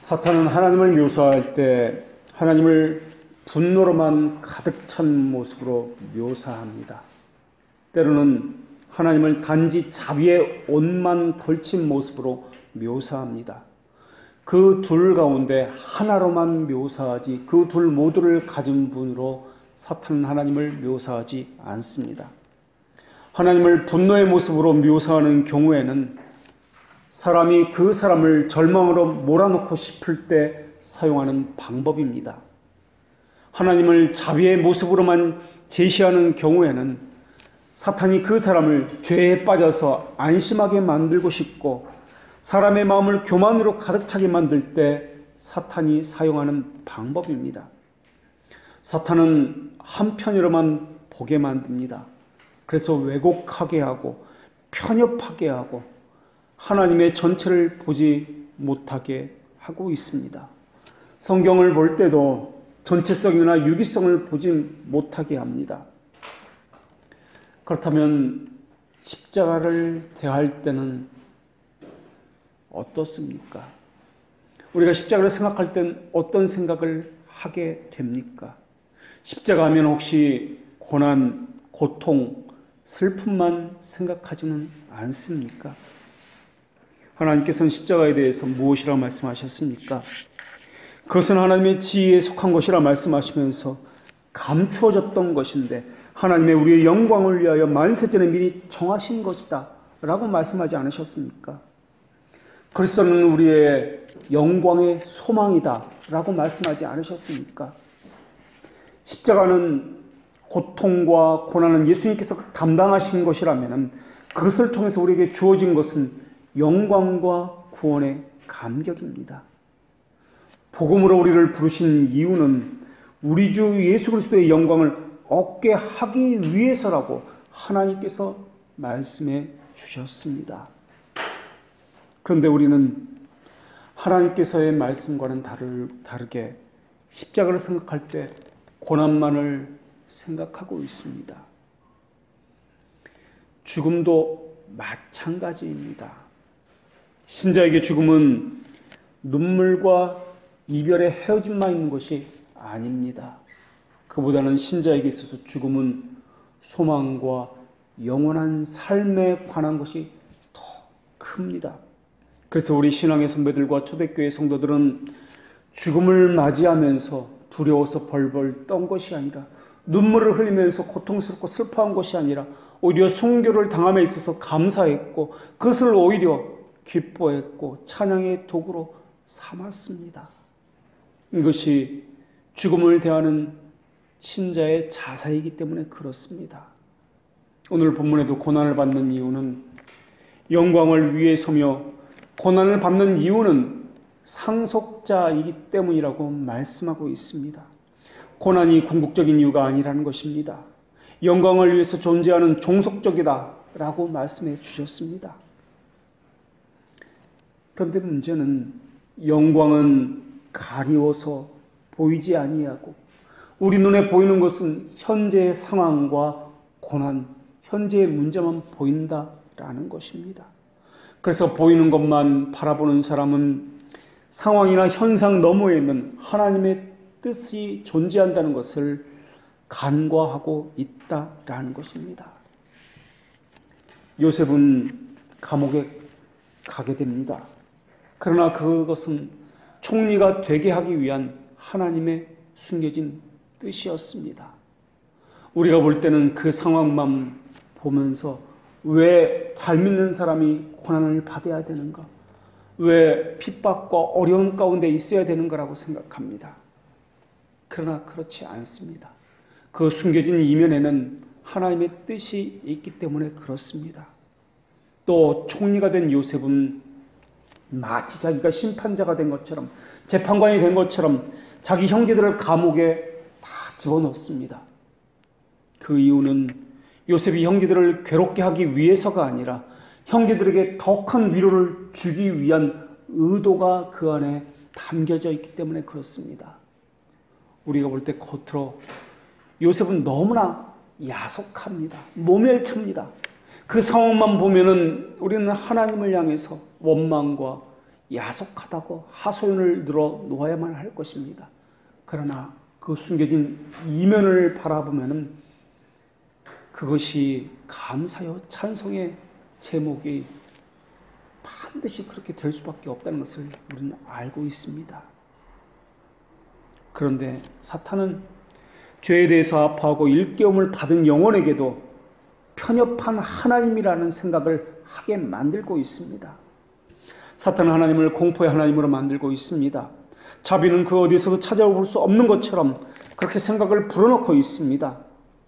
사탄은 하나님을 묘사할 때 하나님을 분노로만 가득 찬 모습으로 묘사합니다. 때로는 하나님을 단지 자비의 옷만 걸친 모습으로 묘사합니다. 그 둘 가운데 하나로만 묘사하지 그 둘 모두를 가진 분으로 사탄은 하나님을 묘사하지 않습니다. 하나님을 분노의 모습으로 묘사하는 경우에는 사람이 그 사람을 절망으로 몰아넣고 싶을 때 사용하는 방법입니다. 하나님을 자비의 모습으로만 제시하는 경우에는 사탄이 그 사람을 죄에 빠져서 안심하게 만들고 싶고 사람의 마음을 교만으로 가득 차게 만들 때 사탄이 사용하는 방법입니다. 사탄은 한편으로만 보게 만듭니다. 그래서 왜곡하게 하고 편협하게 하고 하나님의 전체를 보지 못하게 하고 있습니다. 성경을 볼 때도 전체성이나 유기성을 보지 못하게 합니다. 그렇다면 십자가를 대할 때는 어떻습니까? 우리가 십자가를 생각할 땐 어떤 생각을 하게 됩니까? 십자가 하면 혹시 고난, 고통, 슬픔만 생각하지는 않습니까? 하나님께서는 십자가에 대해서 무엇이라고 말씀하셨습니까? 그것은 하나님의 지혜에 속한 것이라 말씀하시면서 감추어졌던 것인데 하나님의 우리의 영광을 위하여 만세전에 미리 정하신 것이다 라고 말씀하지 않으셨습니까? 그리스도는 우리의 영광의 소망이다 라고 말씀하지 않으셨습니까? 십자가는 고통과 고난은 예수님께서 담당하신 것이라면 그것을 통해서 우리에게 주어진 것은 영광과 구원의 감격입니다. 복음으로 우리를 부르신 이유는 우리 주 예수 그리스도의 영광을 얻게 하기 위해서라고 하나님께서 말씀해 주셨습니다. 그런데 우리는 하나님께서의 말씀과는 다르게 십자가를 생각할 때 고난만을 생각하고 있습니다. 죽음도 마찬가지입니다. 신자에게 죽음은 눈물과 이별의 헤어짐만 있는 것이 아닙니다. 그보다는 신자에게 있어서 죽음은 소망과 영원한 삶에 관한 것이 더 큽니다. 그래서 우리 신앙의 선배들과 초대교회 성도들은 죽음을 맞이하면서 두려워서 벌벌 떤 것이 아니라 눈물을 흘리면서 고통스럽고 슬퍼한 것이 아니라 오히려 순교를 당함에 있어서 감사했고 그것을 오히려 기뻐했고 찬양의 도구로 삼았습니다. 이것이 죽음을 대하는 신자의 자세이기 때문에 그렇습니다. 오늘 본문에도 고난을 받는 이유는 영광을 위해서며 고난을 받는 이유는 상속자이기 때문이라고 말씀하고 있습니다. 고난이 궁극적인 이유가 아니라는 것입니다. 영광을 위해서 존재하는 종속적이다라고 말씀해 주셨습니다. 그런데 문제는 영광은 가리워서 보이지 아니하고 우리 눈에 보이는 것은 현재의 상황과 고난, 현재의 문제만 보인다라는 것입니다. 그래서 보이는 것만 바라보는 사람은 상황이나 현상 너머에 있는 하나님의 뜻이 존재한다는 것을 간과하고 있다라는 것입니다. 요셉은 감옥에 가게 됩니다. 그러나 그것은 총리가 되게 하기 위한 하나님의 숨겨진 뜻이었습니다. 우리가 볼 때는 그 상황만 보면서 왜 잘 믿는 사람이 고난을 받아야 되는가? 왜 핍박과 어려운 가운데 있어야 되는가라고 생각합니다. 그러나 그렇지 않습니다. 그 숨겨진 이면에는 하나님의 뜻이 있기 때문에 그렇습니다. 또 총리가 된 요셉은 마치 자기가 심판자가 된 것처럼 재판관이 된 것처럼 자기 형제들을 감옥에 다 집어넣습니다. 그 이유는 요셉이 형제들을 괴롭게 하기 위해서가 아니라 형제들에게 더 큰 위로를 주기 위한 의도가 그 안에 담겨져 있기 때문에 그렇습니다. 우리가 볼 때 겉으로 요셉은 너무나 야속합니다. 모멸찹니다. 그 상황만 보면은 우리는 하나님을 향해서 원망과 야속하다고 하소연을 늘어 놓아야만 할 것입니다. 그러나 그 숨겨진 이면을 바라보면은 그것이 감사요 찬송의 제목이 반드시 그렇게 될 수밖에 없다는 것을 우리는 알고 있습니다. 그런데 사탄은 죄에 대해서 아파하고 일깨움을 받은 영혼에게도 편협한 하나님이라는 생각을 하게 만들고 있습니다. 사탄은 하나님을 공포의 하나님으로 만들고 있습니다. 자비는 그 어디서도 찾아볼 수 없는 것처럼 그렇게 생각을 불어넣고 있습니다.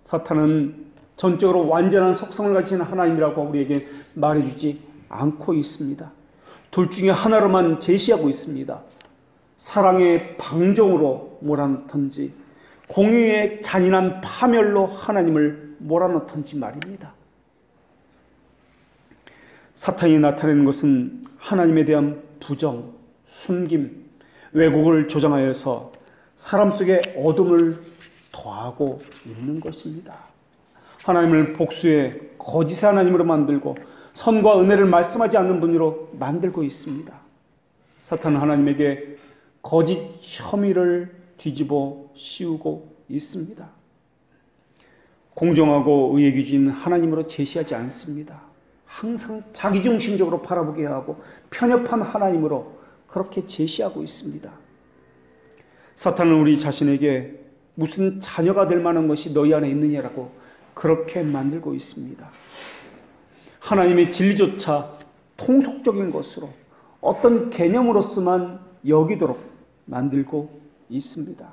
사탄은 전적으로 완전한 속성을 가진 하나님이라고 우리에게 말해주지 않고 있습니다. 둘 중에 하나로만 제시하고 있습니다. 사랑의 방종으로 몰아넣던지 공의의 잔인한 파멸로 하나님을 몰아넣던지 말입니다. 사탄이 나타내는 것은 하나님에 대한 부정, 숨김, 왜곡을 조장하여서 사람 속에 어둠을 더하고 있는 것입니다. 하나님을 복수의 거짓의 하나님으로 만들고 선과 은혜를 말씀하지 않는 분으로 만들고 있습니다. 사탄은 하나님에게 거짓 혐의를 뒤집어 씌우고 있습니다. 공정하고 의의 기준 하나님으로 제시하지 않습니다. 항상 자기중심적으로 바라보게 하고 편협한 하나님으로 그렇게 제시하고 있습니다. 사탄은 우리 자신에게 무슨 자녀가 될 만한 것이 너희 안에 있느냐라고 그렇게 만들고 있습니다. 하나님의 진리조차 통속적인 것으로 어떤 개념으로서만 여기도록 만들고 있습니다.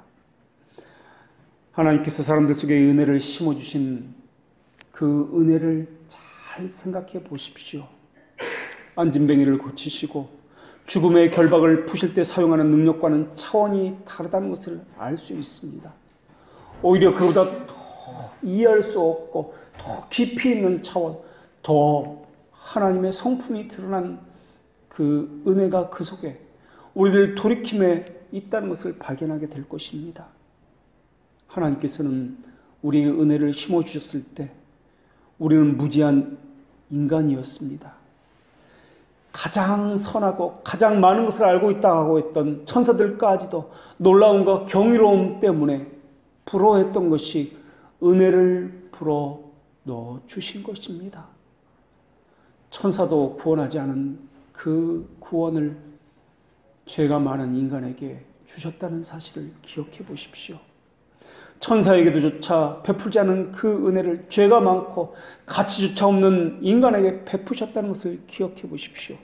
하나님께서 사람들 속에 은혜를 심어주신 그 은혜를 잘 생각해 보십시오. 안진뱅이를 고치시고 죽음의 결박을 푸실 때 사용하는 능력과는 차원이 다르다는 것을 알 수 있습니다. 오히려 그보다 더 이해할 수 없고 더 깊이 있는 차원, 더 하나님의 성품이 드러난 그 은혜가 그 속에 우리를 돌이킴에 있다는 것을 발견하게 될 것입니다. 하나님께서는 우리의 은혜를 심어주셨을 때 우리는 무지한 인간이었습니다. 가장 선하고 가장 많은 것을 알고 있다고 했던 천사들까지도 놀라움과 경이로움 때문에 부러워했던 것이 은혜를 불어 넣어 주신 것입니다. 천사도 구원하지 않은 그 구원을 죄가 많은 인간에게 주셨다는 사실을 기억해 보십시오. 천사에게도조차 베풀지 않은 그 은혜를 죄가 많고 가치조차 없는 인간에게 베푸셨다는 것을 기억해 보십시오.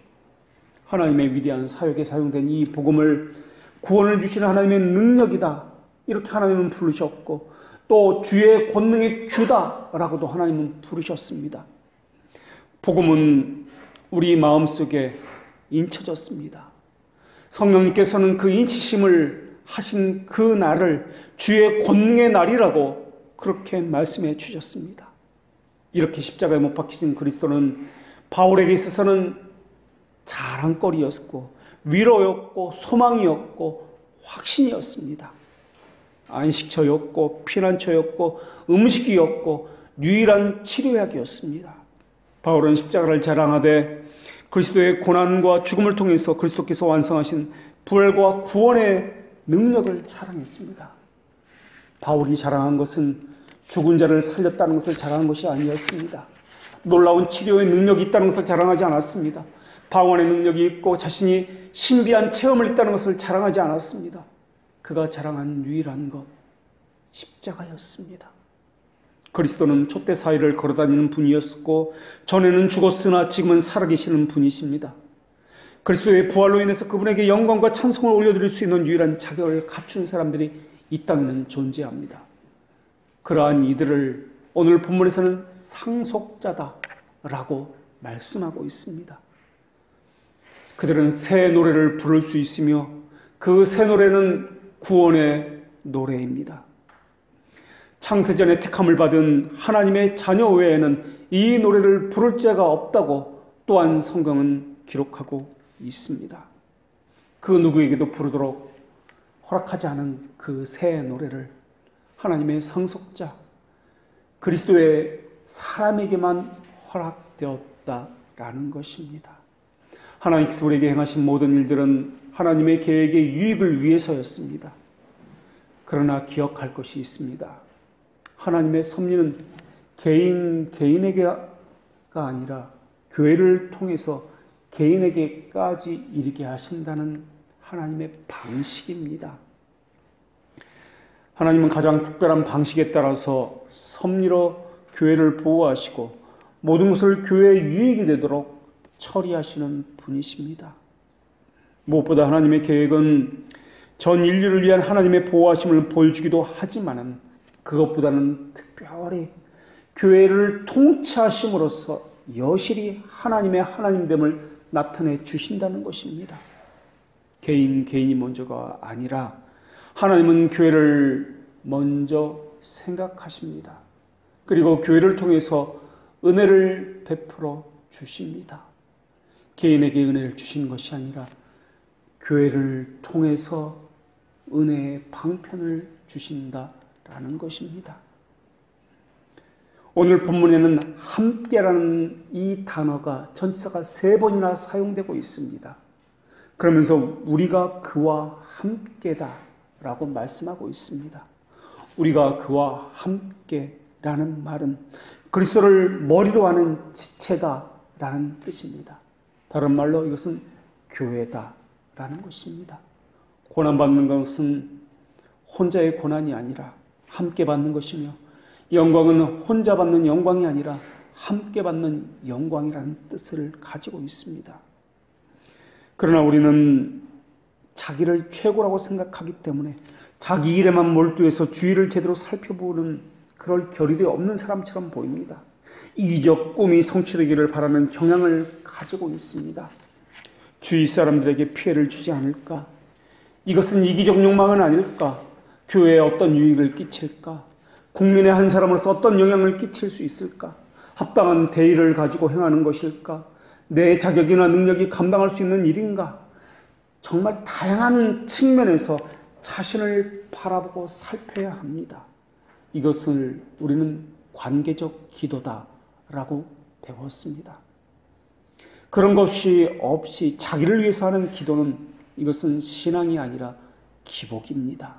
하나님의 위대한 사역에 사용된 이 복음을 구원을 주시는 하나님의 능력이다, 이렇게 하나님은 부르셨고, 또 주의 권능의 규다라고도 하나님은 부르셨습니다. 복음은 우리 마음속에 인쳐졌습니다. 성령님께서는 그 인치심을 하신 그 날을 주의 권능의 날이라고 그렇게 말씀해 주셨습니다. 이렇게 십자가에 못 박히신 그리스도는 바울에게 있어서는 자랑거리였고 위로였고 소망이었고 확신이었습니다. 안식처였고 피난처였고 음식이었고 유일한 치료약이었습니다. 바울은 십자가를 자랑하되 그리스도의 고난과 죽음을 통해서 그리스도께서 완성하신 부활과 구원의 능력을 자랑했습니다. 바울이 자랑한 것은 죽은 자를 살렸다는 것을 자랑한 것이 아니었습니다. 놀라운 치료의 능력이 있다는 것을 자랑하지 않았습니다. 방언의 능력이 있고 자신이 신비한 체험을 했다는 것을 자랑하지 않았습니다. 그가 자랑한 유일한 것, 십자가였습니다. 그리스도는 촛대 사이를 걸어다니는 분이었고 전에는 죽었으나 지금은 살아계시는 분이십니다. 그리스도의 부활로 인해서 그분에게 영광과 찬송을 올려드릴 수 있는 유일한 자격을 갖춘 사람들이 이 땅에는 존재합니다. 그러한 이들을 오늘 본문에서는 상속자다라고 말씀하고 있습니다. 그들은 새 노래를 부를 수 있으며 그 새 노래는 구원의 노래입니다. 창세전에 택함을 받은 하나님의 자녀 외에는 이 노래를 부를 자가 없다고 또한 성경은 기록하고 있습니다. 그 누구에게도 부르도록 허락하지 않은 그 새 노래를 하나님의 상속자 그리스도의 사람에게만 허락되었다라는 것입니다. 하나님께서 우리에게 행하신 모든 일들은 하나님의 계획의 유익을 위해서였습니다. 그러나 기억할 것이 있습니다. 하나님의 섭리는 개인에게가 아니라 교회를 통해서 개인에게까지 이르게 하신다는 하나님의 방식입니다. 하나님은 가장 특별한 방식에 따라서 섭리로 교회를 보호하시고 모든 것을 교회의 유익이 되도록 처리하시는 분이십니다. 무엇보다 하나님의 계획은 전 인류를 위한 하나님의 보호하심을 보여주기도 하지만은 그것보다는 특별히 교회를 통치하심으로써 여실히 하나님의 하나님됨을 나타내 주신다는 것입니다. 개인이 먼저가 아니라 하나님은 교회를 먼저 생각하십니다. 그리고 교회를 통해서 은혜를 베풀어 주십니다. 개인에게 은혜를 주시는 것이 아니라 교회를 통해서 은혜의 방편을 주신다라는 것입니다. 오늘 본문에는 함께라는 이 단어가 전치사가 3번이나 사용되고 있습니다. 그러면서 우리가 그와 함께다라고 말씀하고 있습니다. 우리가 그와 함께라는 말은 그리스도를 머리로 하는 지체다라는 뜻입니다. 다른 말로 이것은 교회다라는 것입니다. 고난받는 것은 혼자의 고난이 아니라 함께 받는 것이며 영광은 혼자 받는 영광이 아니라 함께 받는 영광이라는 뜻을 가지고 있습니다. 그러나 우리는 자기를 최고라고 생각하기 때문에 자기 일에만 몰두해서 주위를 제대로 살펴보는 그럴 결의도 없는 사람처럼 보입니다. 이기적 꿈이 성취되기를 바라는 경향을 가지고 있습니다. 주위 사람들에게 피해를 주지 않을까? 이것은 이기적 욕망은 아닐까? 교회에 어떤 유익을 끼칠까? 국민의 한 사람으로서 어떤 영향을 끼칠 수 있을까? 합당한 대의를 가지고 행하는 것일까? 내 자격이나 능력이 감당할 수 있는 일인가? 정말 다양한 측면에서 자신을 바라보고 살펴야 합니다. 이것을 우리는 관계적 기도다라고 배웠습니다. 그런 것이 없이 자기를 위해서 하는 기도는 이것은 신앙이 아니라 기복입니다.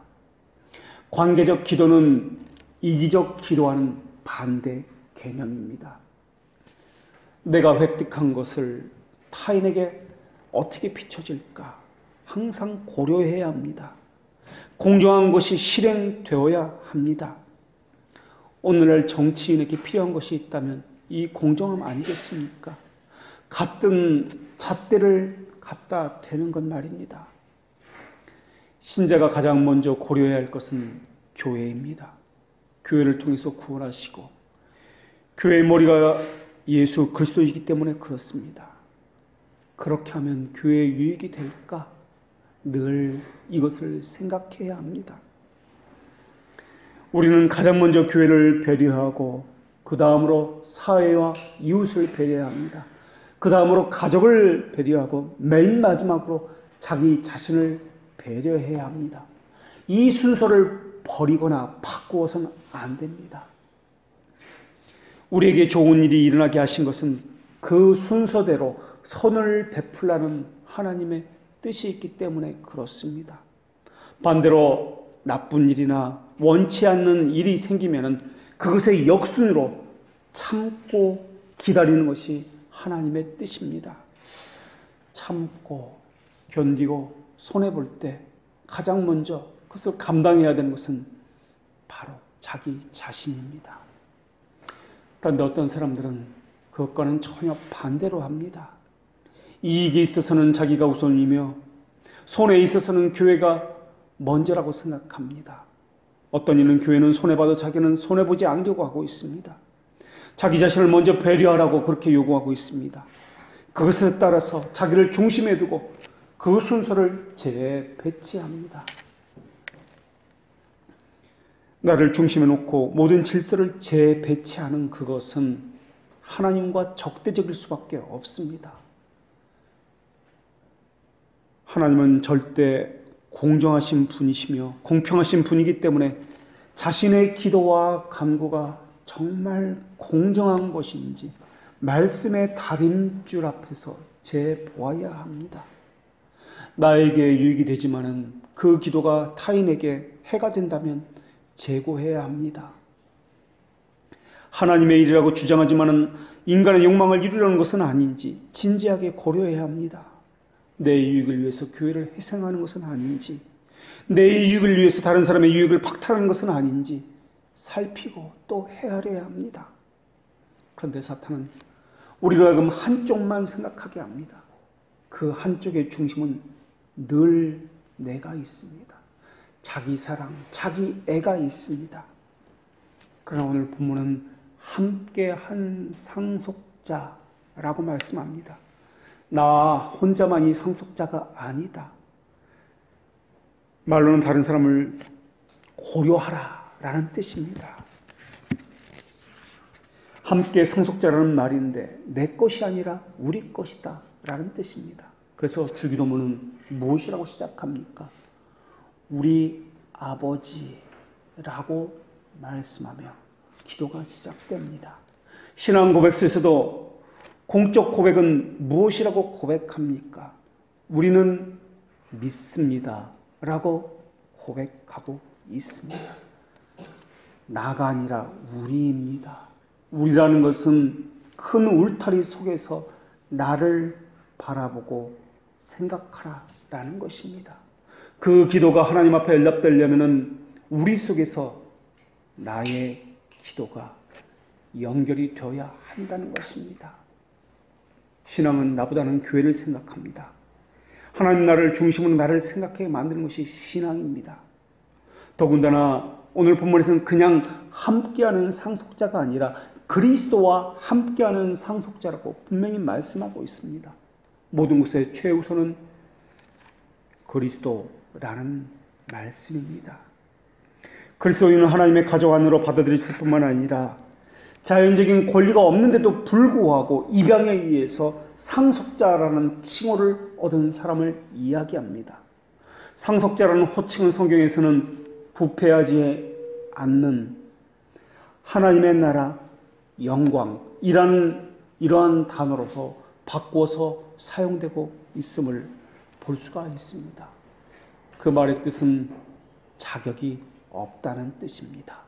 관계적 기도는 이기적 기도와는 반대 개념입니다. 내가 획득한 것을 타인에게 어떻게 비춰질까 항상 고려해야 합니다. 공정한 것이 실행되어야 합니다. 오늘날 정치인에게 필요한 것이 있다면 이 공정함 아니겠습니까? 같은 잣대를 갖다 대는 것 말입니다. 신자가 가장 먼저 고려해야 할 것은 교회입니다. 교회를 통해서 구원하시고 교회의 머리가 예수 그리스도이기 때문에 그렇습니다. 그렇게 하면 교회의 유익이 될까? 늘 이것을 생각해야 합니다. 우리는 가장 먼저 교회를 배려하고 그 다음으로 사회와 이웃을 배려해야 합니다. 그 다음으로 가족을 배려하고 맨 마지막으로 자기 자신을 배려해야 합니다. 이 순서를 버리거나 바꾸어서는 안 됩니다. 우리에게 좋은 일이 일어나게 하신 것은 그 순서대로 선을 베풀라는 하나님의 뜻이 있기 때문에 그렇습니다. 반대로 나쁜 일이나 원치 않는 일이 생기면은 그것의 역순으로 참고 기다리는 것이 하나님의 뜻입니다. 참고 견디고 손해볼 때 가장 먼저 그것을 감당해야 되는 것은 바로 자기 자신입니다. 그런데 어떤 사람들은 그것과는 전혀 반대로 합니다. 이익에 있어서는 자기가 우선이며 손해에 있어서는 교회가 먼저라고 생각합니다. 어떤 이는 교회는 손해봐도 자기는 손해보지 않으려고 하고 있습니다. 자기 자신을 먼저 배려하라고 그렇게 요구하고 있습니다. 그것에 따라서 자기를 중심에 두고 그 순서를 재배치합니다. 나를 중심에 놓고 모든 질서를 재배치하는 그것은 하나님과 적대적일 수밖에 없습니다. 하나님은 절대 공정하신 분이시며 공평하신 분이기 때문에 자신의 기도와 간구가 정말 공정한 것인지 말씀의 다림줄 앞에서 재보아야 합니다. 나에게 유익이 되지만은 그 기도가 타인에게 해가 된다면 재고해야 합니다. 하나님의 일이라고 주장하지만은 인간의 욕망을 이루려는 것은 아닌지 진지하게 고려해야 합니다. 내 유익을 위해서 교회를 희생하는 것은 아닌지, 내 유익을 위해서 다른 사람의 유익을 박탈하는 것은 아닌지 살피고 또 헤아려야 합니다. 그런데 사탄은 우리로 하여금 한쪽만 생각하게 합니다. 그 한쪽의 중심은 늘 내가 있습니다. 자기 사랑, 자기 애가 있습니다. 그러나 오늘 본문은 함께한 상속자라고 말씀합니다. 나 혼자만이 상속자가 아니다. 말로는 다른 사람을 고려하라 라는 뜻입니다. 함께 상속자라는 말인데 내 것이 아니라 우리 것이다 라는 뜻입니다. 그래서 주기도문은 무엇이라고 시작합니까? 우리 아버지라고 말씀하며 기도가 시작됩니다. 신앙 고백서에서도 공적 고백은 무엇이라고 고백합니까? 우리는 믿습니다 라고 고백하고 있습니다. 나가 아니라 우리입니다. 우리라는 것은 큰 울타리 속에서 나를 바라보고 생각하라 라는 것입니다. 그 기도가 하나님 앞에 연락되려면 우리 속에서 나의 기도가 연결이 되어야 한다는 것입니다. 신앙은 나보다는 교회를 생각합니다. 하나님 나를 중심으로 나를 생각하게 만드는 것이 신앙입니다. 더군다나 오늘 본문에서는 그냥 함께하는 상속자가 아니라 그리스도와 함께하는 상속자라고 분명히 말씀하고 있습니다. 모든 것의 최우선은 그리스도라는 말씀입니다. 그리스도인은 하나님의 가족 안으로 받아들였을 뿐만 아니라 자연적인 권리가 없는데도 불구하고 입양에 의해서 상속자라는 칭호를 얻은 사람을 이야기합니다. 상속자라는 호칭은 성경에서는 부패하지 않는 하나님의 나라, 영광이라는 이러한 단어로서 바꾸어서 사용되고 있음을 볼 수가 있습니다. 그 말의 뜻은 자격이 없다는 뜻입니다.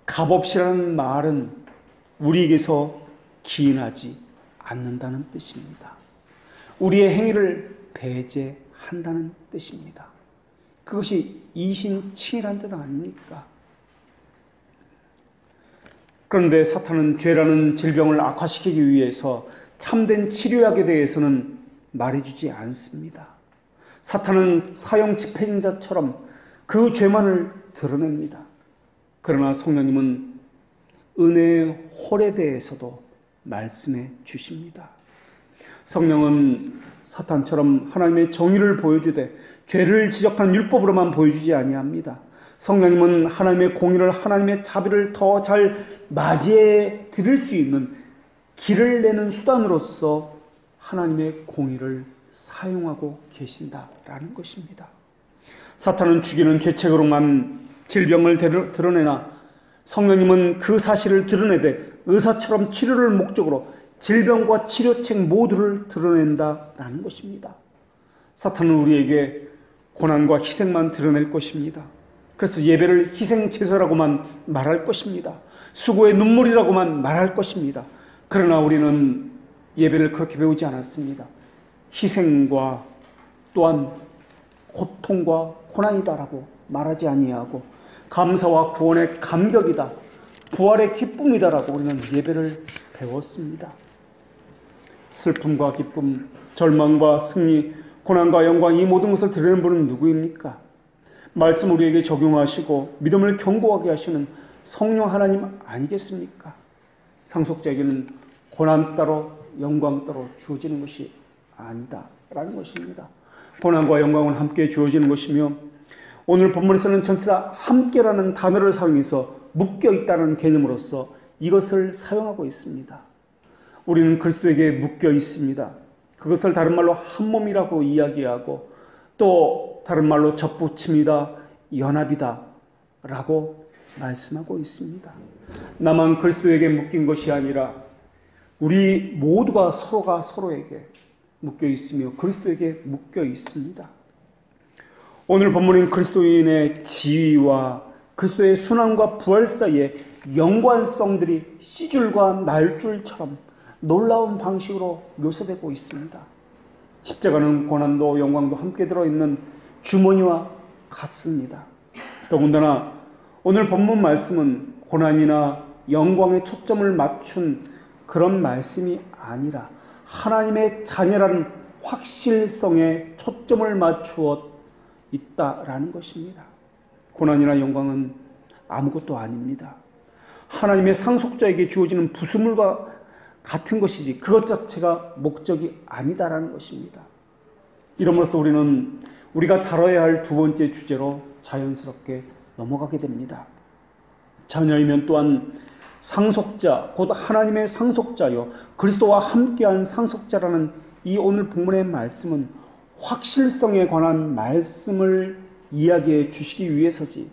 값없이라는 말은 우리에게서 기인하지 않는다는 뜻입니다. 우리의 행위를 배제한다는 뜻입니다. 그것이 이신칭이라는 뜻 아닙니까? 그런데 사탄은 죄라는 질병을 악화시키기 위해서 참된 치료약에 대해서는 말해주지 않습니다. 사탄은 사형 집행자처럼 그 죄만을 드러냅니다. 그러나 성령님은 은혜의 홀에 대해서도 말씀해 주십니다. 성령은 사탄처럼 하나님의 정의를 보여주되 죄를 지적한 율법으로만 보여주지 아니합니다. 성령님은 하나님의 공의를, 하나님의 자비를 더 잘 맞이해 드릴 수 있는 길을 내는 수단으로서 하나님의 공의를 사용하고 계신다라는 것입니다. 사탄은 죽이는 죄책으로만 질병을 드러내나 성령님은 그 사실을 드러내되 의사처럼 치료를 목적으로 질병과 치료책 모두를 드러낸다라는 것입니다. 사탄은 우리에게 고난과 희생만 드러낼 것입니다. 그래서 예배를 희생 제사라고만 말할 것입니다. 수고의 눈물이라고만 말할 것입니다. 그러나 우리는 예배를 그렇게 배우지 않았습니다. 희생과 또한 고통과 고난이다라고 말하지 아니하고 감사와 구원의 감격이다, 부활의 기쁨이다라고 우리는 예배를 배웠습니다. 슬픔과 기쁨, 절망과 승리, 고난과 영광, 이 모든 것을 드러내는 분은 누구입니까? 말씀 우리에게 적용하시고 믿음을 견고하게 하시는 성령 하나님 아니겠습니까? 상속자에게는 고난 따로 영광 따로 주어지는 것이 아니다라는 것입니다. 고난과 영광은 함께 주어지는 것이며 오늘 본문에서는 전치사 함께라는 단어를 사용해서 묶여있다는 개념으로서 이것을 사용하고 있습니다. 우리는 그리스도에게 묶여 있습니다. 그것을 다른 말로 한 몸이라고 이야기하고 또 다른 말로 접붙임이다, 연합이다 라고 말씀하고 있습니다. 나만 그리스도에게 묶인 것이 아니라 우리 모두가 서로가 서로에게 묶여 있으며 그리스도에게 묶여 있습니다. 오늘 본문인 그리스도인의 지위와 그리스도의 순환과 부활 사이에 연관성들이 씨줄과 날줄처럼 놀라운 방식으로 묘사되고 있습니다. 십자가는 고난도 영광도 함께 들어있는 주머니와 같습니다. 더군다나 오늘 본문 말씀은 고난이나 영광에 초점을 맞춘 그런 말씀이 아니라 하나님의 자녀라는 확실성에 초점을 맞추어 있다라는 것입니다. 고난이나 영광은 아무것도 아닙니다. 하나님의 상속자에게 주어지는 부수물과 같은 것이지 그것 자체가 목적이 아니다라는 것입니다. 이러므로써 우리는 우리가 다뤄야 할 두 번째 주제로 자연스럽게 넘어가게 됩니다. 자녀이면 또한 상속자, 곧 하나님의 상속자요 그리스도와 함께한 상속자라는 이 오늘 본문의 말씀은 확실성에 관한 말씀을 이야기해 주시기 위해서지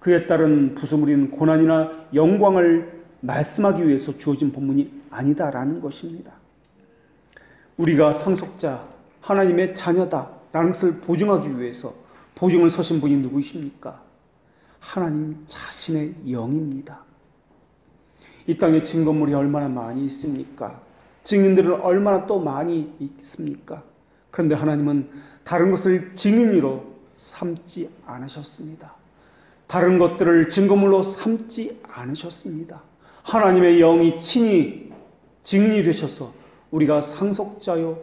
그에 따른 부수물인 고난이나 영광을 말씀하기 위해서 주어진 본문이 아니다라는 것입니다. 우리가 상속자, 하나님의 자녀다라는 것을 보증하기 위해서 보증을 서신 분이 누구이십니까? 하나님 자신의 영입니다. 이 땅에 증거물이 얼마나 많이 있습니까? 증인들은 얼마나 또 많이 있습니까? 그런데 하나님은 다른 것을 증인으로 삼지 않으셨습니다. 다른 것들을 증거물로 삼지 않으셨습니다. 하나님의 영이 친히 증인이 되셔서 우리가 상속자요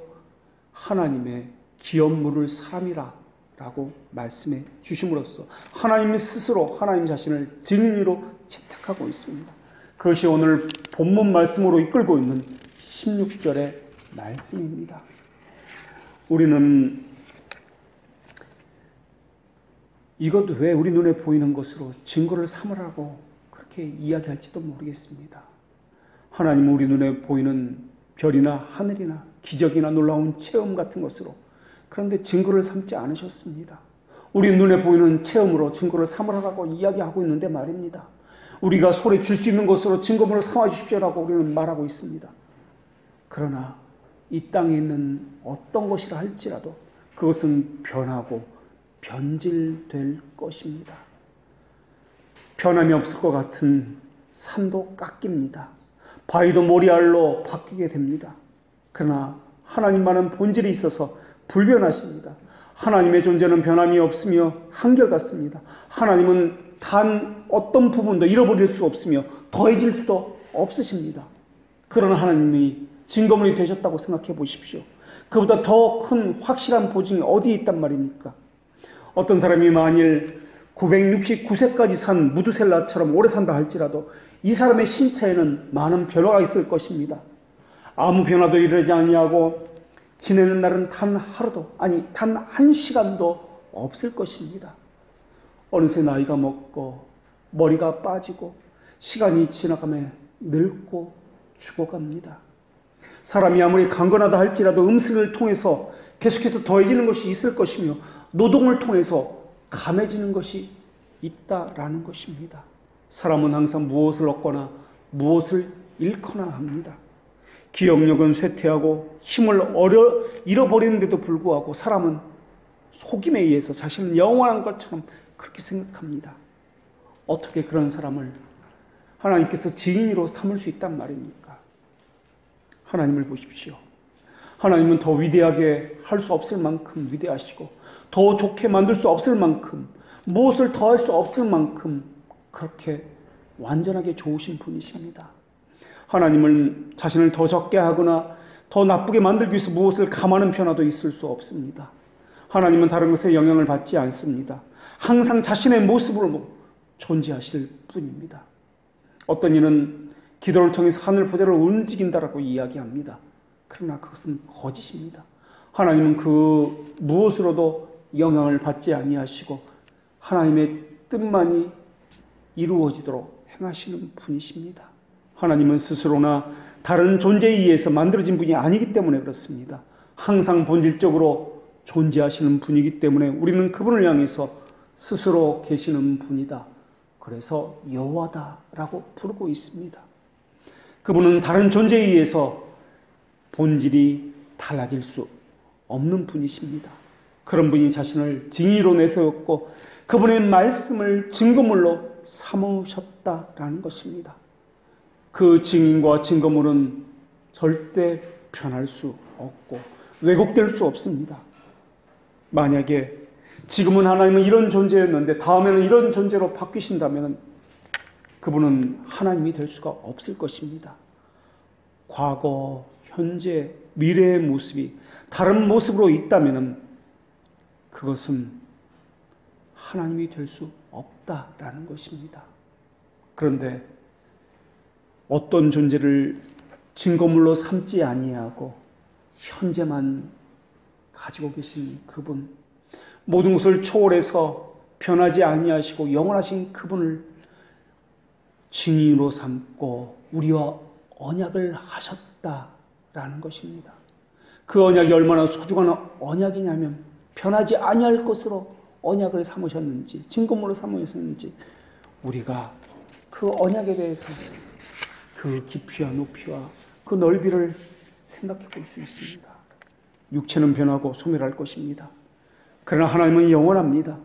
하나님의 기업물을 사람이라 라고 말씀해 주심으로써 하나님 스스로 하나님 자신을 증인으로 채택하고 있습니다. 그것이 오늘 본문 말씀으로 이끌고 있는 16절의 말씀입니다. 우리는 이것 왜 우리 눈에 보이는 것으로 증거를 삼으라고 그렇게 이야기할지도 모르겠습니다. 하나님은 우리 눈에 보이는 별이나 하늘이나 기적이나 놀라운 체험 같은 것으로 그런데 증거를 삼지 않으셨습니다. 우리 눈에 보이는 체험으로 증거를 삼으라고 이야기하고 있는데 말입니다. 우리가 손에 줄 수 있는 것으로 증거물을 삼아 주십시오라고 우리는 말하고 있습니다. 그러나 이 땅에 있는 어떤 것이라 할지라도 그것은 변하고 변질될 것입니다. 변함이 없을 것 같은 산도 깎입니다. 바위도 모리알로 바뀌게 됩니다. 그러나 하나님만은 본질이 있어서 불변하십니다. 하나님의 존재는 변함이 없으며 한결같습니다. 하나님은 단 어떤 부분도 잃어버릴 수 없으며 더해질 수도 없으십니다. 그러나 하나님이 증거물이 되셨다고 생각해 보십시오. 그보다 더 큰 확실한 보증이 어디에 있단 말입니까? 어떤 사람이 만일 969세까지 산 무두셀라처럼 오래 산다 할지라도 이 사람의 신체에는 많은 변화가 있을 것입니다. 아무 변화도 일어나지 아니하고 지내는 날은 단 하루도 아니 단 한 시간도 없을 것입니다. 어느새 나이가 먹고 머리가 빠지고 시간이 지나가며 늙고 죽어갑니다. 사람이 아무리 강건하다 할지라도 음식을 통해서 계속해서 더해지는 것이 있을 것이며 노동을 통해서 감해지는 것이 있다라는 것입니다. 사람은 항상 무엇을 얻거나 무엇을 잃거나 합니다. 기억력은 쇠퇴하고 힘을 잃어버리는데도 불구하고 사람은 속임에 의해서 자신은 영원한 것처럼 그렇게 생각합니다. 어떻게 그런 사람을 하나님께서 증인으로 삼을 수 있단 말입니까? 하나님을 보십시오. 하나님은 더 위대하게 할 수 없을 만큼 위대하시고 더 좋게 만들 수 없을 만큼 무엇을 더할 수 없을 만큼 그렇게 완전하게 좋으신 분이십니다. 하나님은 자신을 더 적게 하거나 더 나쁘게 만들기 위해서 무엇을 감하는 변화도 있을 수 없습니다. 하나님은 다른 것에 영향을 받지 않습니다. 항상 자신의 모습으로 존재하실 뿐입니다. 어떤 이는 기도를 통해서 하늘 보좌를 움직인다라고 이야기합니다. 그러나 그것은 거짓입니다. 하나님은 그 무엇으로도 영향을 받지 아니하시고 하나님의 뜻만이 이루어지도록 행하시는 분이십니다. 하나님은 스스로나 다른 존재에 의해서 만들어진 분이 아니기 때문에 그렇습니다. 항상 본질적으로 존재하시는 분이기 때문에 우리는 그분을 향해서 스스로 계시는 분이다. 그래서 여호와다라고 부르고 있습니다. 그분은 다른 존재에 의해서 본질이 달라질 수 없는 분이십니다. 그런 분이 자신을 증인으로 내세웠고 그분의 말씀을 증거물로 삼으셨다라는 것입니다. 그 증인과 증거물은 절대 변할 수 없고 왜곡될 수 없습니다. 만약에 지금은 하나님은 이런 존재였는데 다음에는 이런 존재로 바뀌신다면 그분은 하나님이 될 수가 없을 것입니다. 과거, 현재, 미래의 모습이 다른 모습으로 있다면 그것은 하나님이 될 수 없다라는 것입니다. 그런데 어떤 존재를 증거물로 삼지 아니하고 현재만 가지고 계신 그분, 모든 것을 초월해서 변하지 아니하시고 영원하신 그분을 증인으로 삼고 우리와 언약을 하셨다라는 것입니다. 그 언약이 얼마나 소중한 언약이냐면 변하지 아니할 것으로 언약을 삼으셨는지 증거물로 삼으셨는지 우리가 그 언약에 대해서 그 깊이와 높이와 그 넓이를 생각해 볼 수 있습니다. 육체는 변하고 소멸할 것입니다. 그러나 하나님은 영원합니다.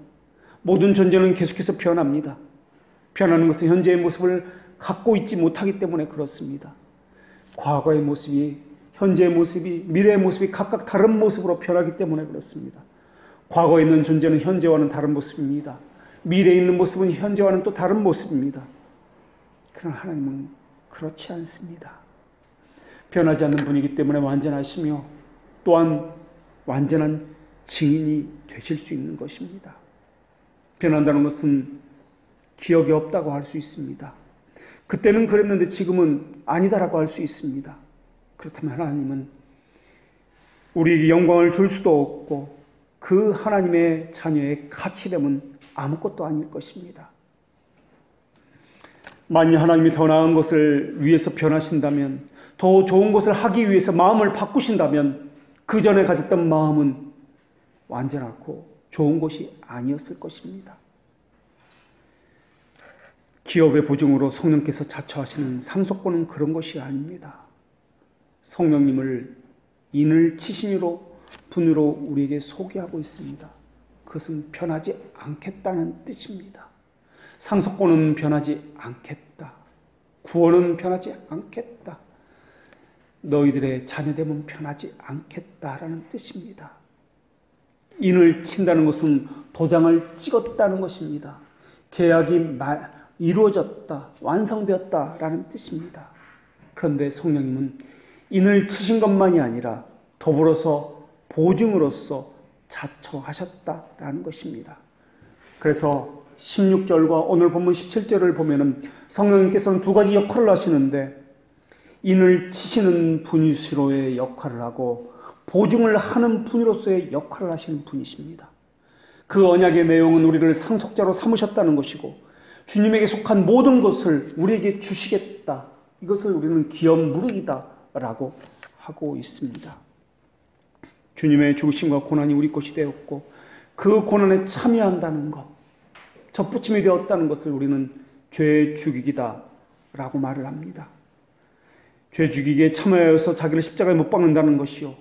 모든 존재는 계속해서 변합니다. 변하는 것은 현재의 모습을 갖고 있지 못하기 때문에 그렇습니다. 과거의 모습이, 현재의 모습이, 미래의 모습이 각각 다른 모습으로 변하기 때문에 그렇습니다. 과거에 있는 존재는 현재와는 다른 모습입니다. 미래에 있는 모습은 현재와는 또 다른 모습입니다. 그러나 하나님은 그렇지 않습니다. 변하지 않는 분이기 때문에 완전하시며 또한 완전한 증인이 되실 수 있는 것입니다. 변한다는 것은 기억이 없다고 할 수 있습니다. 그때는 그랬는데 지금은 아니다라고 할 수 있습니다. 그렇다면 하나님은 우리에게 영광을 줄 수도 없고 그 하나님의 자녀의 가치됨은 아무것도 아닐 것입니다. 만약 하나님이 더 나은 것을 위해서 변하신다면, 더 좋은 것을 하기 위해서 마음을 바꾸신다면 그 전에 가졌던 마음은 완전하고 좋은 것이 아니었을 것입니다. 기업의 보증으로 성령께서 자처하시는 상속권은 그런 것이 아닙니다. 성령님을 인을 치신이로 분으로 우리에게 소개하고 있습니다. 그것은 변하지 않겠다는 뜻입니다. 상속권은 변하지 않겠다. 구원은 변하지 않겠다. 너희들의 자녀됨은 변하지 않겠다라는 뜻입니다. 인을 친다는 것은 도장을 찍었다는 것입니다. 계약이 이루어졌다, 완성되었다라는 뜻입니다. 그런데 성령님은 인을 치신 것만이 아니라 더불어서 보증으로서 자처하셨다라는 것입니다. 그래서 16절과 오늘 본문 17절을 보면은 성령님께서는 두 가지 역할을 하시는데 인을 치시는 분이시로의 역할을 하고 보증을 하는 분으로서의 역할을 하시는 분이십니다. 그 언약의 내용은 우리를 상속자로 삼으셨다는 것이고 주님에게 속한 모든 것을 우리에게 주시겠다. 이것을 우리는 기업 무르기다라고 하고 있습니다. 주님의 죽으심과 고난이 우리 것이 되었고 그 고난에 참여한다는 것, 접붙임이 되었다는 것을 우리는 죄 죽이기다라고 말을 합니다. 죄 죽이기에 참여하여서 자기를 십자가에 못 박는다는 것이요.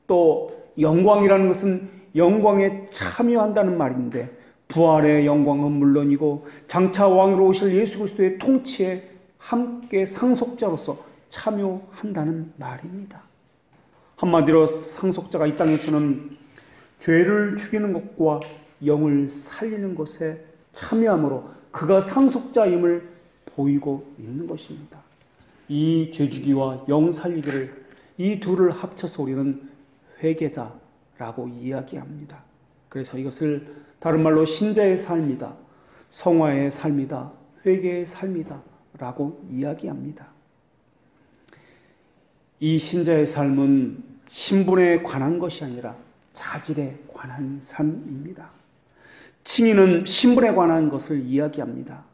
또 영광이라는 것은 영광에 참여한다는 말인데 부활의 영광은 물론이고 장차 왕으로 오실 예수 그리스도의 통치에 함께 상속자로서 참여한다는 말입니다. 한마디로 상속자가 이 땅에서는 죄를 죽이는 것과 영을 살리는 것에 참여함으로 그가 상속자임을 보이고 있는 것입니다. 이 죄주기와 영 살리기를 이 둘을 합쳐서 우리는 회개다라고 이야기합니다. 그래서 이것을 다른 말로 신자의 삶이다, 성화의 삶이다, 회개의 삶이다 라고 이야기합니다. 이 신자의 삶은 신분에 관한 것이 아니라 자질에 관한 삶입니다. 칭의는 신분에 관한 것을 이야기합니다.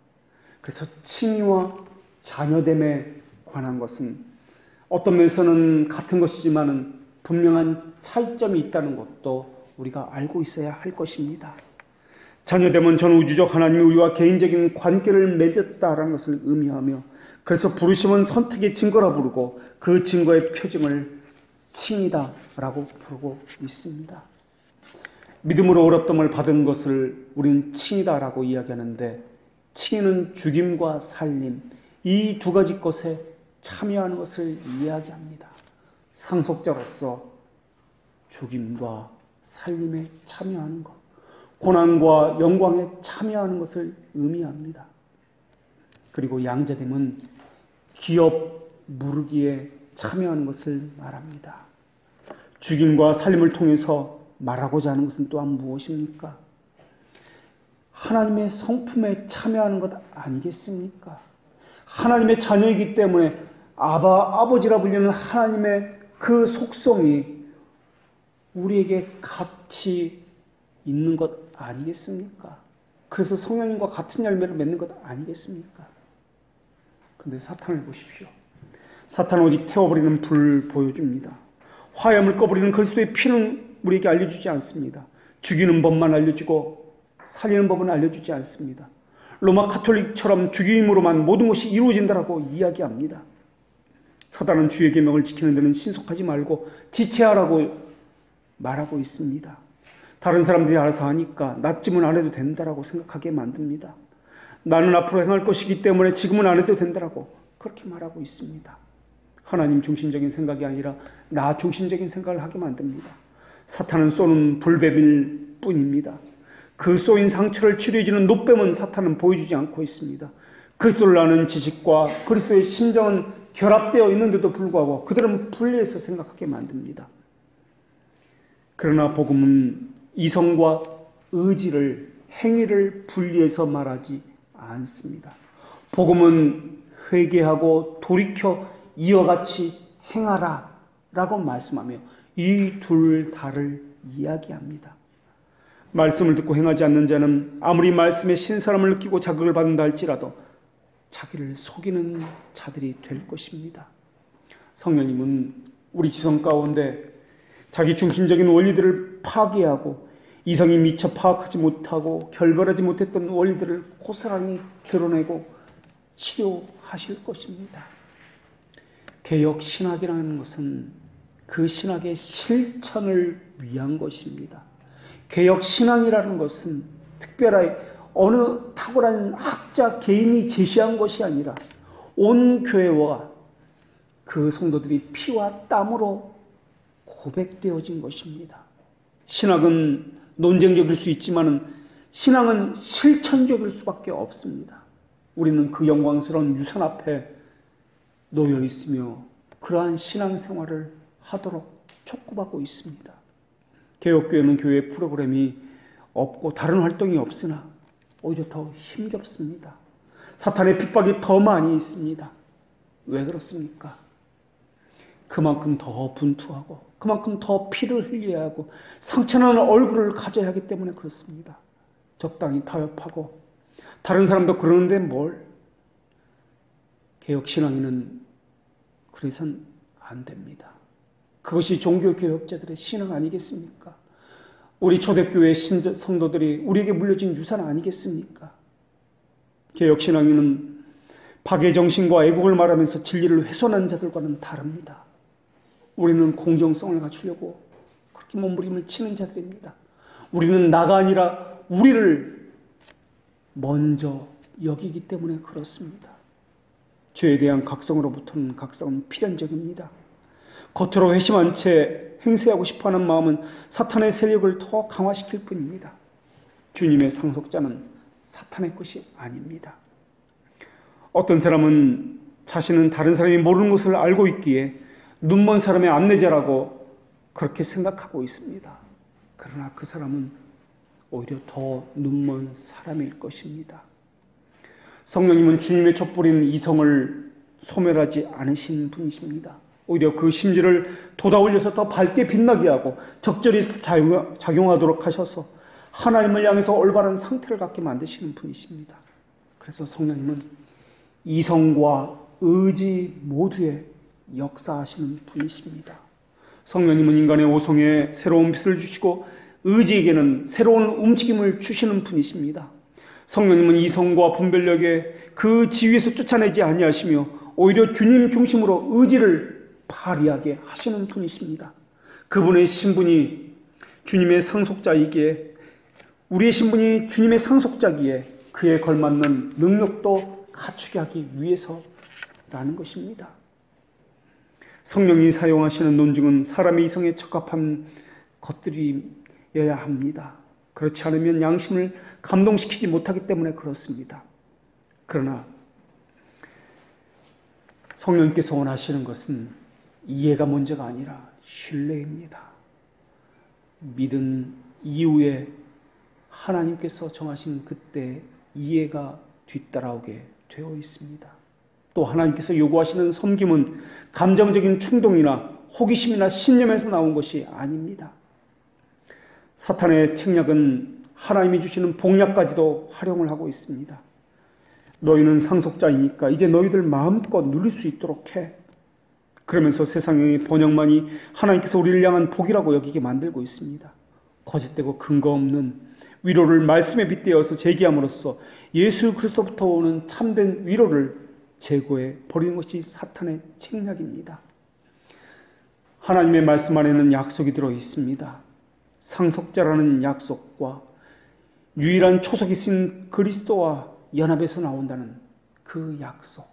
그래서 칭의와 자녀됨에 관한 것은 어떤 면에서는 같은 것이지만 분명한 차이점이 있다는 것도 우리가 알고 있어야 할 것입니다. 자녀됨은 전 우주적 하나님이 우리와 개인적인 관계를 맺었다라는 것을 의미하며 그래서 부르심은 선택의 증거라 부르고 그 증거의 표징을 칭이다라고 부르고 있습니다. 믿음으로 의롭다함을 받은 것을 우리는 칭이다라고 이야기하는데, 칭의는 죽임과 살림, 이 두 가지 것에 참여하는 것을 이야기합니다. 상속자로서 죽임과 살림에 참여하는 것, 고난과 영광에 참여하는 것을 의미합니다. 그리고 양자됨은 기업 무르기에 참여하는 것을 말합니다. 죽임과 살림을 통해서 말하고자 하는 것은 또한 무엇입니까? 하나님의 성품에 참여하는 것 아니겠습니까? 하나님의 자녀이기 때문에 아버지라 불리는 하나님의 그 속성이 우리에게 같이 있는 것 아니겠습니까? 그래서 성령님과 같은 열매를 맺는 것 아니겠습니까? 그런데 사탄을 보십시오. 사탄은 오직 태워버리는 불을 보여줍니다. 화염을 꺼버리는 그리스도의 피는 우리에게 알려주지 않습니다. 죽이는 법만 알려주고 살리는 법은 알려주지 않습니다. 로마 가톨릭처럼 죽임으로만 모든 것이 이루어진다라고 이야기합니다. 사단은 주의 계명을 지키는 데는 신속하지 말고 지체하라고 말하고 있습니다. 다른 사람들이 알아서 하니까 나쯤은 안 해도 된다라고 생각하게 만듭니다. 나는 앞으로 행할 것이기 때문에 지금은 안 해도 된다라고 그렇게 말하고 있습니다. 하나님 중심적인 생각이 아니라 나 중심적인 생각을 하게 만듭니다. 사탄은 쏘는 불뱀일 뿐입니다. 그 쏘인 상처를 치료해주는 노뱀은 사탄은 보여주지 않고 있습니다. 그리스도를 아는 지식과 그리스도의 심정은 결합되어 있는데도 불구하고 그들은 분리해서 생각하게 만듭니다. 그러나 복음은 이성과 의지를, 행위를 분리해서 말하지 않습니다. 복음은 회개하고 돌이켜 이와 같이 행하라 라고 말씀하며 이 둘 다를 이야기합니다. 말씀을 듣고 행하지 않는 자는 아무리 말씀의 신사람을 느끼고 자극을 받는다 할지라도 자기를 속이는 자들이 될 것입니다. 성령님은 우리 지성 가운데 자기 중심적인 원리들을 파괴하고 이성이 미처 파악하지 못하고 결별하지 못했던 원리들을 고스란히 드러내고 치료하실 것입니다. 개혁 신학이라는 것은 그 신학의 실천을 위한 것입니다. 개혁 신앙이라는 것은 특별하게 어느 탁월한 학자 개인이 제시한 것이 아니라 온 교회와 그 성도들이 피와 땀으로 고백되어진 것입니다. 신학은 논쟁적일 수 있지만 신앙은 실천적일 수밖에 없습니다. 우리는 그 영광스러운 유산 앞에 놓여 있으며 그러한 신앙생활을 하도록 촉구하고 있습니다. 개혁교회는 교회 프로그램이 없고 다른 활동이 없으나 오히려 더 힘겹습니다. 사탄의 핍박이 더 많이 있습니다. 왜 그렇습니까? 그만큼 더 분투하고 그만큼 더 피를 흘려야 하고 상처나는 얼굴을 가져야 하기 때문에 그렇습니다. 적당히 타협하고 다른 사람도 그러는데 뭘? 개혁신앙인은 그래서는 안 됩니다. 그것이 종교개혁자들의 신앙 아니겠습니까? 우리 초대교회 성도들이 우리에게 물려진 유산 아니겠습니까? 개혁신앙인은 박애정신과 애국을 말하면서 진리를 훼손한 자들과는 다릅니다. 우리는 공정성을 갖추려고 그렇게 몸부림을 치는 자들입니다. 우리는 나가 아니라 우리를 먼저 여기기 때문에 그렇습니다. 죄에 대한 각성으로부터는 각성은 필연적입니다. 겉으로 회심한 채 행세하고 싶어하는 마음은 사탄의 세력을 더 강화시킬 뿐입니다. 주님의 상속자는 사탄의 것이 아닙니다. 어떤 사람은 자신은 다른 사람이 모르는 것을 알고 있기에 눈먼 사람의 안내자라고 그렇게 생각하고 있습니다. 그러나 그 사람은 오히려 더 눈먼 사람일 것입니다. 성령님은 주님의 촛불인 이성을 소멸하지 않으신 분이십니다. 오히려 그 심지를 돋아올려서 더 밝게 빛나게 하고 적절히 작용하도록 하셔서 하나님을 향해서 올바른 상태를 갖게 만드시는 분이십니다. 그래서 성령님은 이성과 의지 모두에 역사하시는 분이십니다. 성령님은 인간의 오성에 새로운 빛을 주시고 의지에게는 새로운 움직임을 주시는 분이십니다. 성령님은 이성과 분별력에 그 지위에서 쫓아내지 아니하시며 오히려 주님 중심으로 의지를 발휘하게 하시는 분이십니다. 그분의 신분이 주님의 상속자이기에, 우리의 신분이 주님의 상속자기에 그에 걸맞는 능력도 갖추게 하기 위해서라는 것입니다. 성령이 사용하시는 논증은 사람의 이성에 적합한 것들이어야 합니다. 그렇지 않으면 양심을 감동시키지 못하기 때문에 그렇습니다. 그러나 성령님께서 원하시는 것은 이해가 문제가 아니라 신뢰입니다. 믿은 이후에 하나님께서 정하신 그때 이해가 뒤따라오게 되어 있습니다. 또 하나님께서 요구하시는 섬김은 감정적인 충동이나 호기심이나 신념에서 나온 것이 아닙니다. 사탄의 책략은 하나님이 주시는 복약까지도 활용을 하고 있습니다. 너희는 상속자이니까 이제 너희들 마음껏 누릴 수 있도록 해. 그러면서 세상의 번영만이 하나님께서 우리를 향한 복이라고 여기게 만들고 있습니다. 거짓되고 근거 없는 위로를 말씀에 빗대어서 제기함으로써 예수 그리스도부터 오는 참된 위로를 제거해 버리는 것이 사탄의 책략입니다. 하나님의 말씀 안에는 약속이 들어 있습니다. 상속자라는 약속과 유일한 초석이신 그리스도와 연합해서 나온다는 그 약속.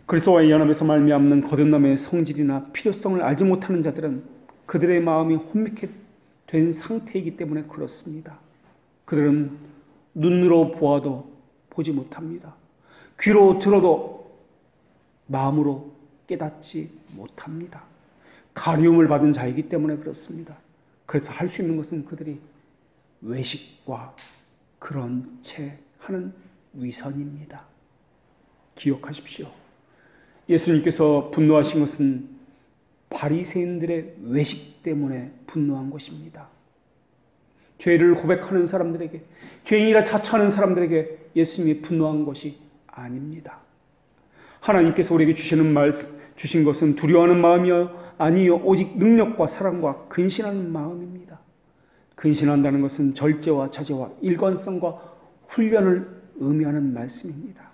그리스도와의 연합에서 말미암는 거듭남의 성질이나 필요성을 알지 못하는 자들은 그들의 마음이 혼미케 된 상태이기 때문에 그렇습니다. 그들은 눈으로 보아도 보지 못합니다. 귀로 들어도 마음으로 깨닫지 못합니다. 가리움을 받은 자이기 때문에 그렇습니다. 그래서 할 수 있는 것은 그들이 외식과 그런 채 하는 위선입니다. 기억하십시오. 예수님께서 분노하신 것은 바리새인들의 외식 때문에 분노한 것입니다. 죄를 고백하는 사람들에게, 죄인이라 자처하는 사람들에게 예수님이 분노한 것이 아닙니다. 하나님께서 우리에게 주신 것은 두려워하는 마음이요 아니요 오직 능력과 사랑과 근신하는 마음입니다. 근신한다는 것은 절제와 자제와 일관성과 훈련을 의미하는 말씀입니다.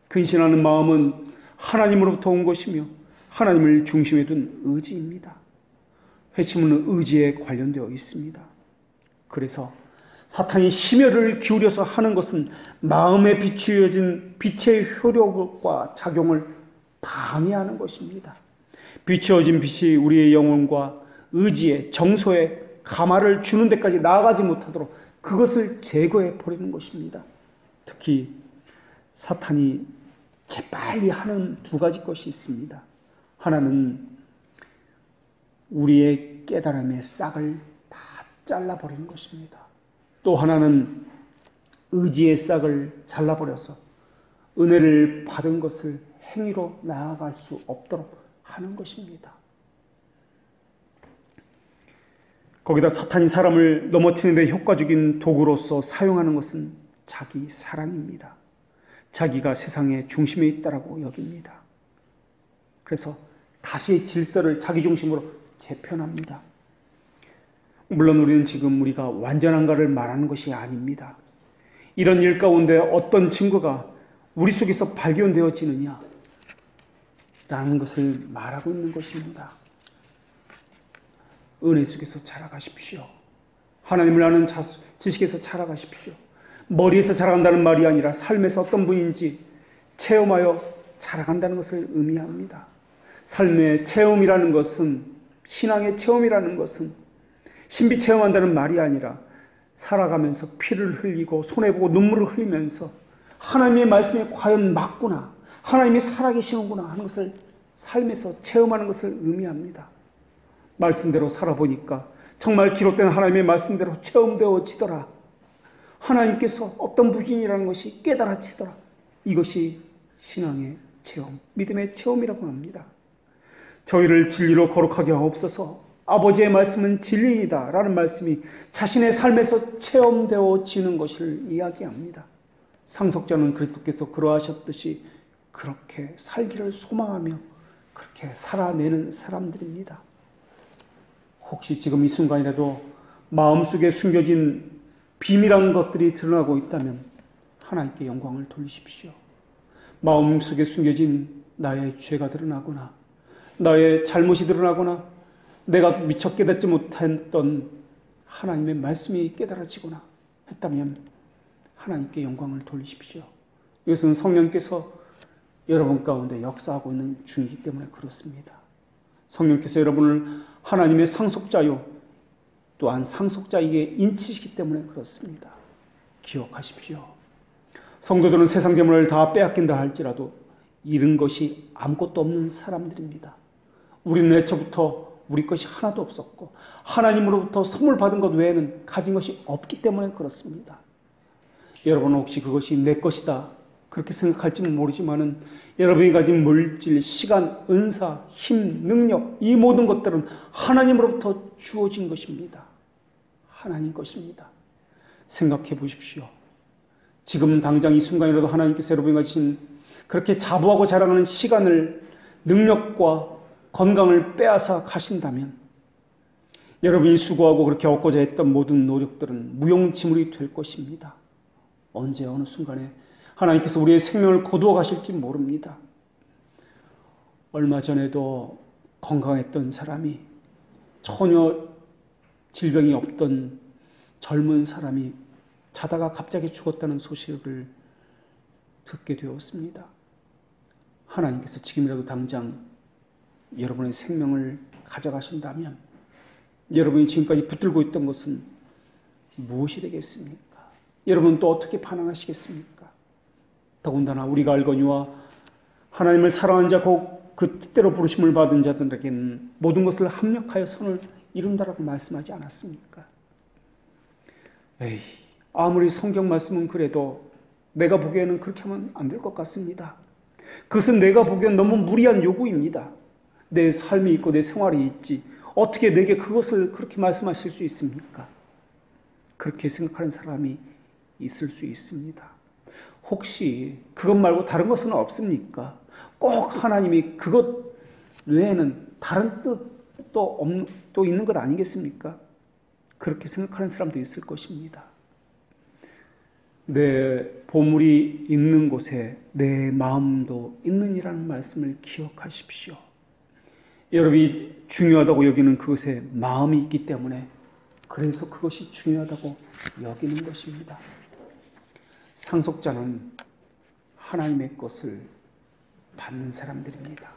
근신하는 마음은 하나님으로부터 온 것이며 하나님을 중심에 둔 의지입니다. 회심은 의지에 관련되어 있습니다. 그래서 사탄이 심혈을 기울여서 하는 것은 마음에 비추어진 빛의 효력과 작용을 방해하는 것입니다. 비추어진 빛이 우리의 영혼과 의지에, 정서에 감화를 주는 데까지 나아가지 못하도록 그것을 제거해 버리는 것입니다. 특히 사탄이 재빨리 하는 두 가지 것이 있습니다. 하나는 우리의 깨달음의 싹을 다 잘라버리는 것입니다. 또 하나는 의지의 싹을 잘라버려서 은혜를 받은 것을 행위로 나아갈 수 없도록 하는 것입니다. 거기다 사탄이 사람을 넘어뜨리는 데 효과적인 도구로서 사용하는 것은 자기 사랑입니다. 자기가 세상의 중심에 있다라고 여깁니다. 그래서 다시 질서를 자기 중심으로 재편합니다. 물론 우리는 지금 우리가 완전한가를 말하는 것이 아닙니다. 이런 일 가운데 어떤 증거가 우리 속에서 발견되어지느냐 라는 것을 말하고 있는 것입니다. 은혜 속에서 자라가십시오. 하나님을 아는 지식에서 자라가십시오. 머리에서 자라간다는 말이 아니라 삶에서 어떤 분인지 체험하여 자라간다는 것을 의미합니다. 삶의 체험이라는 것은, 신앙의 체험이라는 것은 신비 체험한다는 말이 아니라 살아가면서 피를 흘리고 손해보고 눈물을 흘리면서 하나님의 말씀에 과연 맞구나, 하나님이 살아계시는구나 하는 것을 삶에서 체험하는 것을 의미합니다. 말씀대로 살아보니까 정말 기록된 하나님의 말씀대로 체험되어지더라. 하나님께서 어떤 분이라는 것이 깨달아지더라. 이것이 신앙의 체험, 믿음의 체험이라고 합니다. 저희를 진리로 거룩하게 하옵소서. 아버지의 말씀은 진리이다 라는 말씀이 자신의 삶에서 체험되어지는 것을 이야기합니다. 상속자는 그리스도께서 그러하셨듯이 그렇게 살기를 소망하며 그렇게 살아내는 사람들입니다. 혹시 지금 이 순간이라도 마음속에 숨겨진 비밀한 것들이 드러나고 있다면 하나님께 영광을 돌리십시오. 마음속에 숨겨진 나의 죄가 드러나거나 나의 잘못이 드러나거나 내가 미처 깨닫지 못했던 하나님의 말씀이 깨달아지거나 했다면 하나님께 영광을 돌리십시오. 이것은 성령께서 여러분 가운데 역사하고 있는 중이기 때문에 그렇습니다. 성령께서 여러분을 하나님의 상속자요 또한 상속자에게 인치시기 때문에 그렇습니다. 기억하십시오. 성도들은 세상 재물을 다 빼앗긴다 할지라도 잃은 것이 아무것도 없는 사람들입니다. 우리는 애초부터 우리 것이 하나도 없었고 하나님으로부터 선물 받은 것 외에는 가진 것이 없기 때문에 그렇습니다. 여러분은 혹시 그것이 내 것이다 그렇게 생각할지는 모르지만은 여러분이 가진 물질, 시간, 은사, 힘, 능력 이 모든 것들은 하나님으로부터 주어진 것입니다. 하나님 것입니다. 생각해 보십시오. 지금 당장 이 순간이라도 하나님께서 여러분이 가진 그렇게 자부하고 자랑하는 시간을, 능력과 건강을 빼앗아 가신다면 여러분이 수고하고 그렇게 얻고자 했던 모든 노력들은 무용지물이 될 것입니다. 언제 어느 순간에 하나님께서 우리의 생명을 거두어 가실지 모릅니다. 얼마 전에도 건강했던 사람이 전혀 질병이 없던 젊은 사람이 자다가 갑자기 죽었다는 소식을 듣게 되었습니다. 하나님께서 지금이라도 당장 여러분의 생명을 가져가신다면 여러분이 지금까지 붙들고 있던 것은 무엇이 되겠습니까? 여러분은 또 어떻게 반응하시겠습니까? 더군다나 우리가 알거니와 하나님을 사랑하는 자 곧 그 뜻대로 부르심을 받은 자들에게는 모든 것을 합력하여 선을 이룬다라고 말씀하지 않았습니까? 에이, 아무리 성경 말씀은 그래도 내가 보기에는 그렇게 하면 안 될 것 같습니다. 그것은 내가 보기엔 너무 무리한 요구입니다. 내 삶이 있고 내 생활이 있지 어떻게 내게 그것을 그렇게 말씀하실 수 있습니까? 그렇게 생각하는 사람이 있을 수 있습니다. 혹시 그것 말고 다른 것은 없습니까? 꼭 하나님이 그것 외에는 다른 뜻도 있는 것 아니겠습니까? 그렇게 생각하는 사람도 있을 것입니다. 내 보물이 있는 곳에 내 마음도 있느니라는 말씀을 기억하십시오. 여러분이 중요하다고 여기는 그것에 마음이 있기 때문에 그래서 그것이 중요하다고 여기는 것입니다. 상속자는 하나님의 것을 받는 사람들입니다.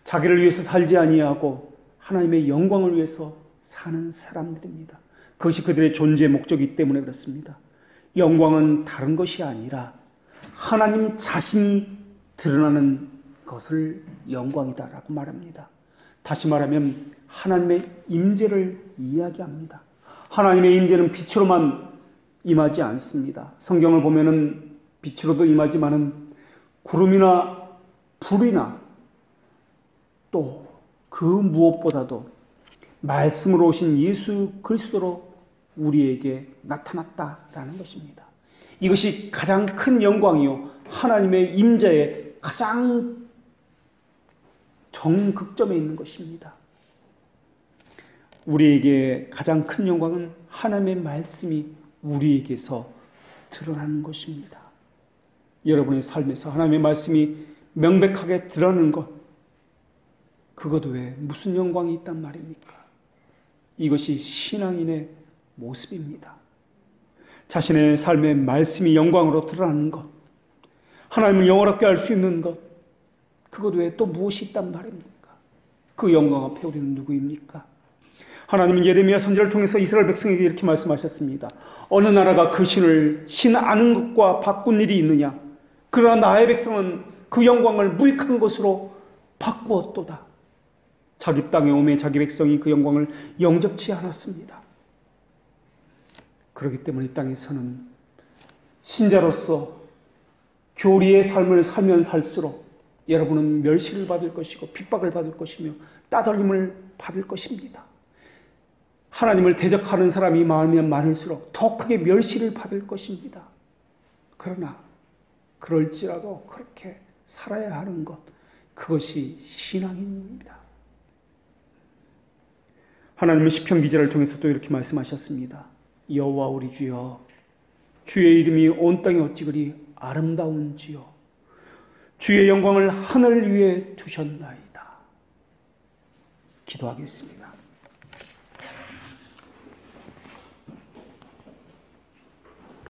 자기를 위해서 살지 아니하고 하나님의 영광을 위해서 사는 사람들입니다. 그것이 그들의 존재의 목적이기 때문에 그렇습니다. 영광은 다른 것이 아니라 하나님 자신이 드러나는 것을 영광이다라고 말합니다. 다시 말하면 하나님의 임재를 이야기합니다. 하나님의 임재는 빛으로만 임하지 않습니다. 성경을 보면은 빛으로도 임하지만은 구름이나 불이나 또 그 무엇보다도 말씀으로 오신 예수 그리스도로 우리에게 나타났다라는 것입니다. 이것이 가장 큰 영광이요 하나님의 임재의 가장 정극점에 있는 것입니다. 우리에게 가장 큰 영광은 하나님의 말씀이 우리에게서 드러나는 것입니다. 여러분의 삶에서 하나님의 말씀이 명백하게 드러나는 것, 그것 외에 무슨 영광이 있단 말입니까? 이것이 신앙인의 모습입니다. 자신의 삶의 말씀이 영광으로 드러나는 것, 하나님을 영원하게 알 수 있는 것, 그것 외에 또 무엇이 있단 말입니까? 그 영광 앞에 우리는 누구입니까? 하나님은 예레미야 선지자를 통해서 이스라엘 백성에게 이렇게 말씀하셨습니다. 어느 나라가 그 신 아는 것과 바꾼 일이 있느냐? 그러나 나의 백성은 그 영광을 무익한 것으로 바꾸었도다. 자기 땅에 오매 자기 백성이 그 영광을 영접치 않았습니다. 그렇기 때문에 이 땅에서는 신자로서 교리의 삶을 살면 살수록 여러분은 멸시를 받을 것이고 핍박을 받을 것이며 따돌림을 받을 것입니다. 하나님을 대적하는 사람이 많으면 많을수록 더 크게 멸시를 받을 것입니다. 그러나 그럴지라도 그렇게 살아야 하는 것, 그것이 신앙입니다. 하나님은 시편 기자를 통해서 또 이렇게 말씀하셨습니다. 여호와 우리 주여, 주의 이름이 온 땅에 어찌 그리 아름다운지요. 주의 영광을 하늘 위에 두셨나이다. 기도하겠습니다.